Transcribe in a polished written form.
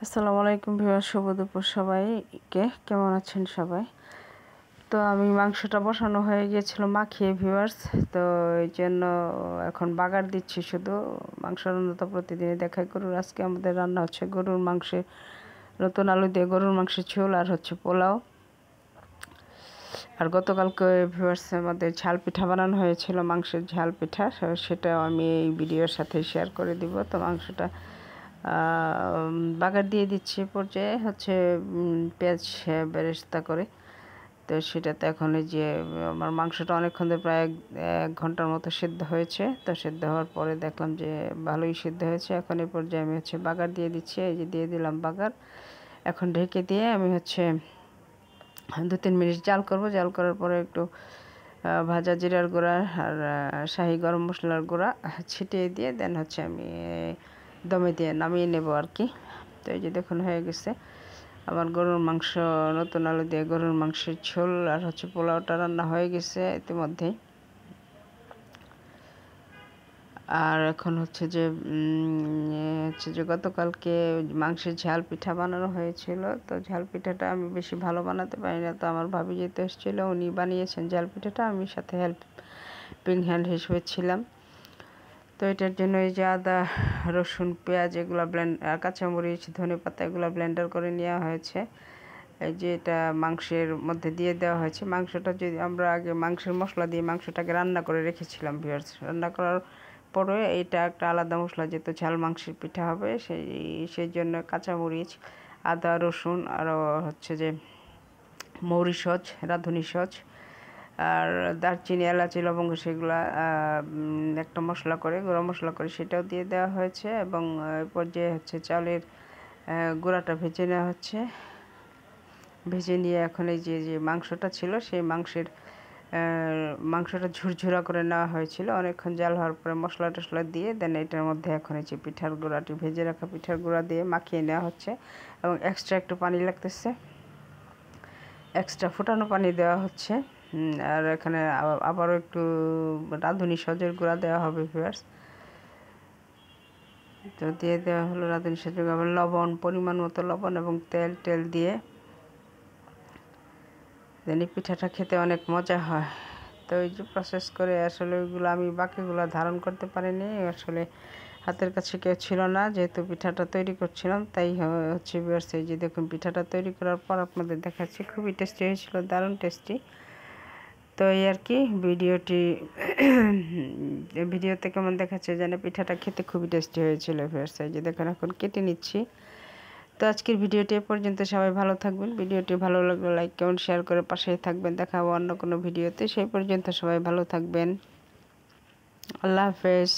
আসসালামু আলাইকুম ভিউয়ার্স, শুভ দুপুর সবাইকে। কেমন আছেন সবাই? তো আমি মাংসটা বসানো হয়ে গিয়েছিল মাখিয়ে ভিউয়ার্স, তো এই জন্য এখন বাগার দিচ্ছি। শুধু মাংস রান্না তো প্রতিদিনই দেখাই গরুর, আজকে আমাদের রান্না হচ্ছে গরুর মাংসে নতুন আলু দিয়ে গরুর মাংসের ঝোল আর হচ্ছে পোলাও। আর গতকালকে ভিউয়ার্স আমাদের ঝাল পিঠা বানানো হয়েছিল, মাংসের ঝাল পিঠা, সেটাও আমি এই ভিডিওর সাথে শেয়ার করে দিব। তো মাংসটা বাগার দিয়ে দিচ্ছি পর্যায়ে হচ্ছে পেঁয়াজ বেরেস্তা করে। তো সেটাতে এখন এই যে আমার মাংসটা অনেকক্ষণ ধরে প্রায় 1 ঘন্টার মতো সিদ্ধ হয়েছে। তো সিদ্ধ হওয়ার পরে দেখলাম যে ভালোই সিদ্ধ হয়েছে। এখন এই পর্যায়ে আমি হচ্ছে বাগার দিয়ে দিচ্ছি। এই যে দিয়ে দিলাম বাগার। এখন ঢেকে দিয়ে আমি হচ্ছে 2-3 মিনিট জাল করব। জাল করার পরে একটু ভাজা জিরার গুঁড়া আর শাহি গরম মশলার গুঁড়া ছিটিয়ে দিয়ে দেন হচ্ছে আমি দমে দিয়ে নামিয়ে নেব আর কি। তো এই যে দেখুন হয়ে গেছে আমার গরুর মাংস, নতুন আলু দিয়ে গরুর মাংসের ঝোল আর হচ্ছে পোলাওটা রান্না হয়ে গেছে ইতিমধ্যেই। আর এখন হচ্ছে যে গতকালকে মাংসের ঝাল পিঠা বানানো হয়েছিল। তো ঝাল পিঠাটা আমি বেশি ভালো বানাতে পারি না, তো আমার ভাবি যেতে এসেছিলো, উনি বানিয়েছেন ঝাল পিঠাটা, আমি সাথে হেল্পিং হ্যান্ড হিসেবে ছিলাম। তো এটার জন্য এই যে আদা, রসুন, পেঁয়াজ এগুলো আর কাঁচামরিচ, ধনেপাতা এগুলো ব্লেন্ডার করে নেওয়া হয়েছে। এই যে এটা মাংসের মধ্যে দিয়ে দেওয়া হয়েছে। মাংসটা যদি আমরা আগে মাংসের মশলা দিয়ে মাংসটাকে রান্না করে রেখেছিলাম ভিউয়ার্স, রান্না করার পরে এটা একটা আলাদা মশলা, যেহেতু ঝাল মাংসের পিঠা হবে সেই জন্য কাঁচামরিচ, আদা, রসুন আরও হচ্ছে যে মৌরি সচ, রাঁধুনি সচ আর দারচিনি, এলাচি, লবঙ্গ সেগুলা একটা মশলা করে, গুঁড়ো মশলা করে সেটাও দিয়ে দেওয়া হয়েছে। এবং এরপর যে হচ্ছে চালের গুঁড়াটা ভেজে নেওয়া হচ্ছে। ভেজে নিয়ে এখন এই যে মাংসটা ছিল সেই মাংসটা ঝুরঝুরা করে নেওয়া হয়েছিল। অনেকক্ষণ জাল হওয়ার পরে মশলা টশলা দিয়ে দেন এটার মধ্যে এখন এই যে পিঠার গুঁড়াটি, ভেজে রাখা পিঠার গুঁড়া দিয়ে মাখিয়ে নেওয়া হচ্ছে। এবং এক্সট্রা একটু পানি লাগতেছে, এক্সট্রা ফুটানো পানি দেওয়া হচ্ছে। আর এখানে আবারও একটু রাঁধুনি সজের গুঁড়া দেওয়া হবে ভিউয়ার্স। তো দিয়ে দেওয়া হলো রাঁধুনি সজের গুঁড়া, আবার লবণ, পরিমাণ মতো লবণ এবং তেল দিয়ে দেন এই পিঠাটা খেতে অনেক মজা হয়। তো এই যে প্রসেস করে আসলে ওইগুলো আমি বাকিগুলো ধারণ করতে পারিনি, আসলে হাতের কাছে কেউ ছিল না, যেহেতু পিঠাটা তৈরি করছিলাম তাই হচ্ছে ভিউয়ার্স। এই যে দেখুন পিঠাটা তৈরি করার পর আপনাদের দেখাচ্ছি, খুবই টেস্টি হয়েছিল, দারুণ টেস্টি। তো এই আর কি ভিডিওতে কেমন দেখাচ্ছে জানে, পিঠাটা খেতে খুবই টেস্টি হয়েছিল ভিউয়ার্স। এই যে দেখুন এখন কেটে নিচ্ছি। তো আজকের ভিডিওটি এ পর্যন্ত, সবাই ভালো থাকবেন। ভিডিওটি ভালো লাগলে লাইক, কমেন্ট, শেয়ার করে পাশেই থাকবেন। দেখা হবে অন্য কোনো ভিডিওতে, সেই পর্যন্ত সবাই ভালো থাকবেন। আল্লাহ হাফেজ।